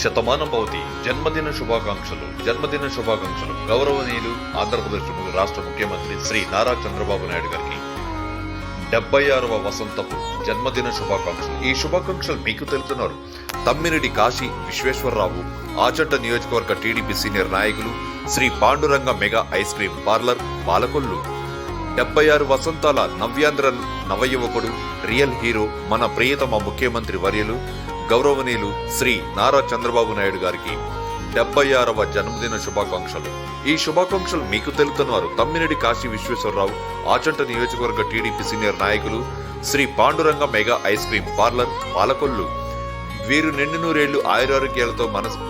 శతమానం భవతి. జన్మదిన శుభాకాంక్షలు. గౌరవనీయులు ఆంధ్రప్రదేశ్ రాష్ట్ర ముఖ్యమంత్రి శ్రీ నారా చంద్రబాబు నాయుడు గారికి 76వ వసంతపు జన్మదిన శుభాకాంక్షలు. ఈ శుభాకాంక్షలు మీకు తెలుపుతున్నారు తమ్మిరెడ్డి కాశీ విశ్వేశ్వరరావు, ఆచంట నియోజకవర్గ టీడీపీ సీనియర్ నాయకులు, Shri Panduranga mega ice cream parlour, Palakollu. 76 వసంతాల నవ్యాంధ్ర నవయువకుడు, రియల్ హీరో, మన ప్రియతమ ముఖ్యమంత్రి వర్యులు గౌరవనీయులు శ్రీ నారా చంద్రబాబు నాయుడు గారికి 76వ జన్మదిన శుభాకాంక్షలు. ఈ శుభాకాంక్షలు మీకు తెలుపుతున్నారు తమ్మిరెడ్డి కాశీ విశ్వేశ్వరరావు, ఆచంట నియోజకవర్గ టీడీపీ సీనియర్ నాయకులు, Shri Panduranga mega ice cream parlour, Palakollu. వీరు నిండు నూరేళ్లు ఆయురారోగ్యాలతో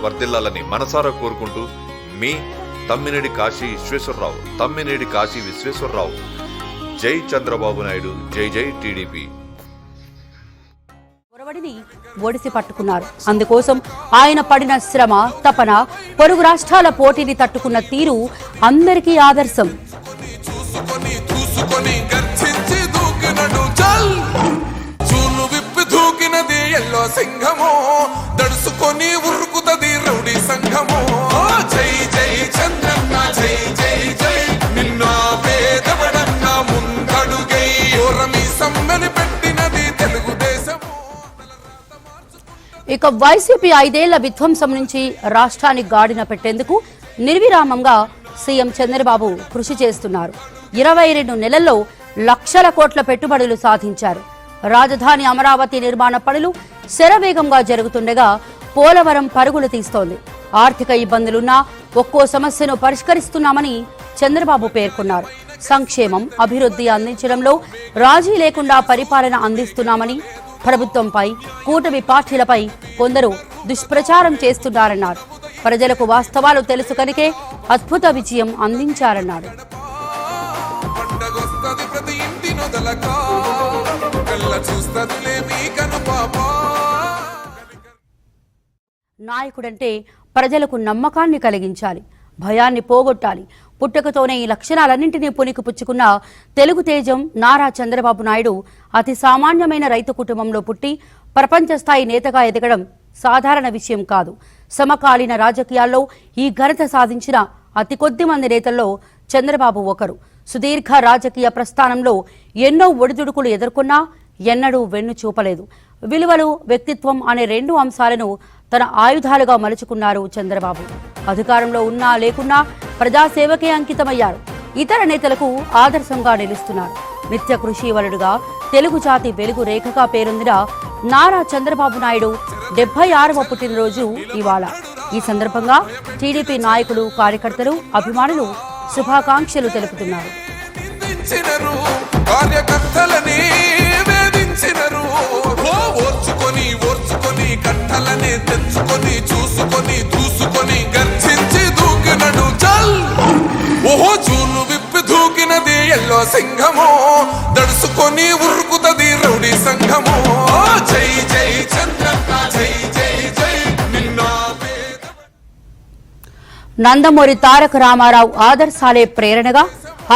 వర్ధిల్లాలని మనసారా కోరుకుంటూ మీ తమ్మినేడి కాశీ విశ్వేశ్వరరావు. జై చంద్రబాబు నాయుడు, జై జై టీడీపీ. ఒరవడిని ఒడిసి పట్టుకున్నారు. అందుకోసం ఆయన పడిన శ్రమ, తపన, పొరుగు రాష్ట్రాల పోటీని తట్టుకున్న తీరు అందరికీ ఆదర్శం. సింహమో దడుసుకొని ఉరుకుతది రౌడీ సంఘమో. జై జై చంద్రన్న, జై జై జై నిన్న పేదవడన్న ముందడుగై ఓరమి సమ్మని పెట్టినది తెలుగుదేశము. ఇక వైసీపీ 5 ఏళ్ల విధ్వంసం నుంచి రాష్ట్రాన్ని గాడిన పెట్టేందుకు నిర్విరామంగా సీఎం చంద్రబాబు కృషి చేస్తున్నారు. 22 నెలల్లో లక్షల కోట్ల పెట్టుబడులు సాధించారు. రాజధాని అమరావతి నిర్మాణ పనులు శరవేగంగా జరుగుతుండగా పోలవరం పరుగులు తీస్తోంది. ఆర్థిక ఇబ్బందులున్నా ఒక్కో సమస్యను పరిష్కరిస్తున్నామని చంద్రబాబు పేర్కొన్నారు. సంక్షేమం, అభివృద్ధి అందించడంలో రాజీ లేకుండా పరిపాలన అందిస్తున్నామని, ప్రభుత్వంపై, కూటమి పార్టీలపై కొందరు దుష్ప్రచారం చేస్తున్నారన్నారు. ప్రజలకు వాస్తవాలు తెలుసు కనుకే అద్భుత విజయం అందించారన్నారు. నాయకుడంటే ప్రజలకు నమ్మకాన్ని కలిగించాలి, భయాన్ని పోగొట్టాలి. పుట్టుకతోనే ఈ లక్షణాలన్నింటినీ పుణికిపుచ్చుకున్న తెలుగు తేజం నారా చంద్రబాబు నాయుడు అతి సామాన్యమైన రైతు కుటుంబంలో పుట్టి ప్రపంచ స్థాయి నేతగా ఎదగడం సాధారణ విషయం కాదు. సమకాలీన రాజకీయాల్లో ఈ ఘనత సాధించిన అతి కొద్ది మంది నేతల్లో చంద్రబాబు ఒకరు. సుదీర్ఘ రాజకీయ ప్రస్థానంలో ఎన్నో ఒడిదుడుకులు ఎదుర్కొన్నా ఎన్నడూ వెన్ను చూపలేదు. విలువలు, వ్యక్తిత్వం అనే 2 అంశాలను తన ఆయుధాలుగా మలుచుకున్నారు చంద్రబాబు. అధికారంలో ఉన్నా లేకున్నా ప్రజాసేవకే అంకితమయ్యారు. ఇతర నేతలకు ఆదర్శంగా నిలుస్తున్నారు. నిత్య కృషివలుడుగా తెలుగు జాతి వెలుగు రేఖగా పేరొందిన నారా చంద్రబాబు నాయుడు 76వ పుట్టినరోజు ఇవాళ. ఈ సందర్భంగా టీడీపీ నాయకులు, కార్యకర్తలు, అభిమానులు శుభాకాంక్షలు తెలుపుతున్నారు. కట్టలనే తెచ్చుకొని చూసుకొని దూసుకొని గర్జించి దూకినడు చల్. ఓహో చూలు విప్పి దూకినది ఎల్లో సింహమో దడుసుకొని ఉరుకుతది రౌడీ సంఘమో. జై జై చంద్రన్న, జై జై జై నిన్న. నందమూరి తారక రామారావు ఆదర్శాలే ప్రేరణగా,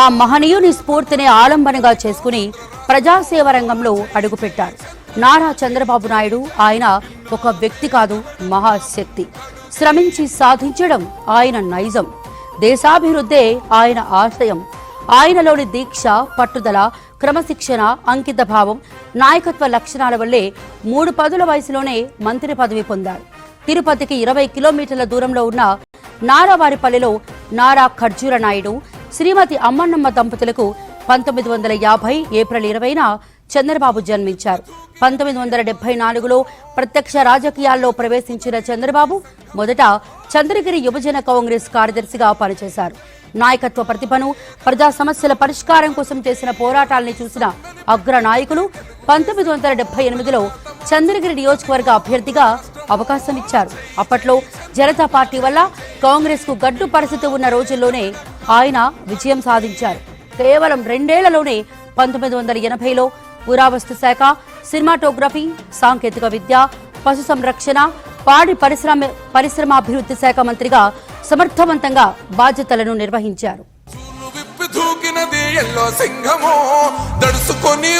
ఆ మహనీయుని స్ఫూర్తిని ఆలంబనగా చేసుకుని ప్రజాసేవ రంగంలో అడుగుపెట్టారు నారా చంద్రబాబు నాయుడు. ఆయన ఒక వ్యక్తి కాదు, మహాశక్తి. శ్రమించి సాధించడం ఆయన నైజం. దేశాభివృద్ధే ఆయన ఆశయం. ఆయనలోని దీక్ష, పట్టుదల, క్రమశిక్షణ, అంకిత భావం, నాయకత్వ లక్షణాల వల్లే 3 పదుల వయసులోనే మంత్రి పదవి పొందారు. తిరుపతికి 20 కిలోమీటర్ల దూరంలో ఉన్న నారావారిపల్లిలో నారా ఖర్జూర నాయుడు, శ్రీమతి అమ్మన్నమ్మ దంపతులకు 1950 ఏప్రిల్ 20న చంద్రబాబు జన్మించారు. 1974లో ప్రత్యక్ష రాజకీయాల్లో ప్రవేశించిన చంద్రబాబు మొదట చంద్రగిరి యువజన కాంగ్రెస్ కార్యదర్శిగా పనిచేశారు. నాయకత్వ ప్రతిభను, ప్రజా సమస్యల పరిష్కారం కోసం చేసిన పోరాటాలని చూసిన అగ్ర నాయకులు 1978లో చంద్రగిరి నియోజకవర్గ అభ్యర్థిగా అవకాశం ఇచ్చారు. అప్పట్లో జనతా పార్టీ వల్ల కాంగ్రెస్ కు గడ్డు పరిస్థితి ఉన్న రోజుల్లోనే ఆయన విజయం సాధించారు. కేవలం 2 ఏళ్లలోనే 1980లో పురావస్తు శాఖ, సినిమాటోగ్రఫీ, సాంకేతిక విద్య, పశు సంరక్షణ, పాడి పరిశ్రమాభివృద్ధి శాఖ మంత్రిగా సమర్థవంతంగా బాధ్యతలను నిర్వహించారు. దడుసుకొని